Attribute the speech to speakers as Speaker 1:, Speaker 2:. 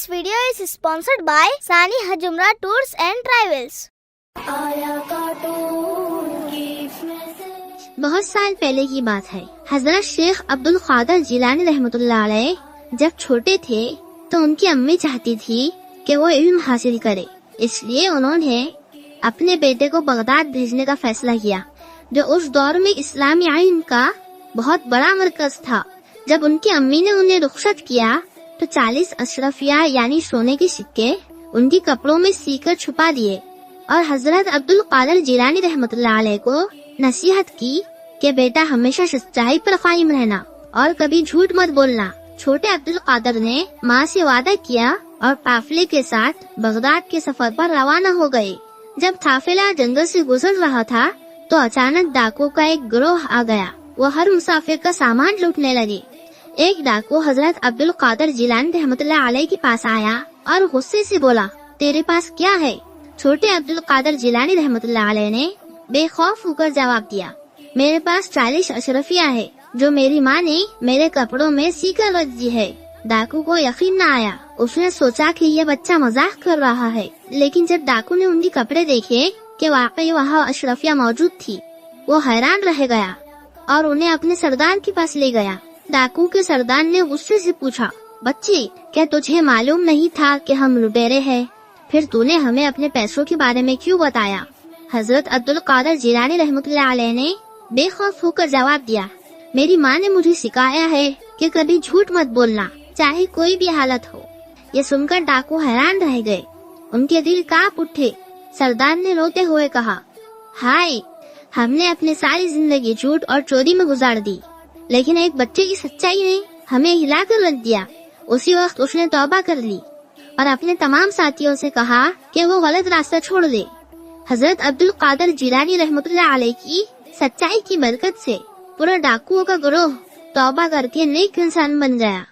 Speaker 1: This video is sponsored by Sani Hajumra Tours and Travels.
Speaker 2: बहुत साल पहले की बात है। हजरत शेख अब्दुल कादर जिलानी रहमतुल्लाह अलैह जब छोटे थे तो उनकी अम्मी चाहती थी कि वो इल्म हासिल करे, इसलिए उन्होंने अपने बेटे को बगदाद भेजने का फैसला किया, जो उस दौर में इस्लामी इल्म का बहुत बड़ा मरकज था। जब उनकी अम्मी ने उन्हें रुखसत किया तो 40 अशरफिया यानी सोने के सिक्के उनकी कपड़ों में सीकर छुपा दिए और हजरत अब्दुल कादर जिलानी रहमतुल्लाह अलैह को नसीहत की कि बेटा हमेशा सच्चाई पर कायम रहना और कभी झूठ मत बोलना। छोटे अब्दुल कादर ने माँ से वादा किया और काफिले के साथ बगदाद के सफर पर रवाना हो गए। जब काफिला जंगल से गुजर रहा था तो अचानक डाकुओं का एक गिरोह आ गया। वो हर मुसाफिर का सामान लूटने लगे। एक डाकू हजरत अब्दुल कादर जिलानी रहमतुल्लाह अलैह के पास आया और गुस्से से बोला, तेरे पास क्या है? छोटे अब्दुल कादर जिलानी रहमतुल्लाह अलैह ने बेखौफ होकर जवाब दिया, मेरे पास 40 अशरफिया है जो मेरी माँ ने मेरे कपड़ों में सीकर रख दी है। डाकू को यकीन न आया। उसने सोचा कि यह बच्चा मजाक कर रहा है, लेकिन जब डाकू ने उनके कपड़े देखे कि वाकई वहाँ अशरफिया मौजूद थी, वो हैरान रह गया और उन्हें अपने सरदार के पास ले गया। डाकू के सरदार ने गुस्से से पूछा, बच्चे क्या तुझे मालूम नहीं था कि हम लुटेरे हैं? फिर तूने हमें अपने पैसों के बारे में क्यों बताया? हजरत अब्दुल कादर जिलानी रहमतुल्लाह अलैह ने बेखौफ होकर जवाब दिया, मेरी माँ ने मुझे सिखाया है कि कभी झूठ मत बोलना, चाहे कोई भी हालत हो। ये सुनकर डाकू हैरान रह गए, उनके दिल कांप उठे। सरदार ने रोते हुए कहा, हाय, हमने अपनी सारी जिंदगी झूठ और चोरी में गुजार दी, लेकिन एक बच्चे की सच्चाई ने हमें हिला कर रख दिया। उसी वक्त उसने तौबा कर ली और अपने तमाम साथियों से कहा कि वो गलत रास्ता छोड़ दे। हजरत अब्दुल कादर जिलानी रहमतुल्लाह अलैह की सच्चाई की बरकत से पूरा डाकुओं का गिरोह तौबा करके नेक इंसान बन गया।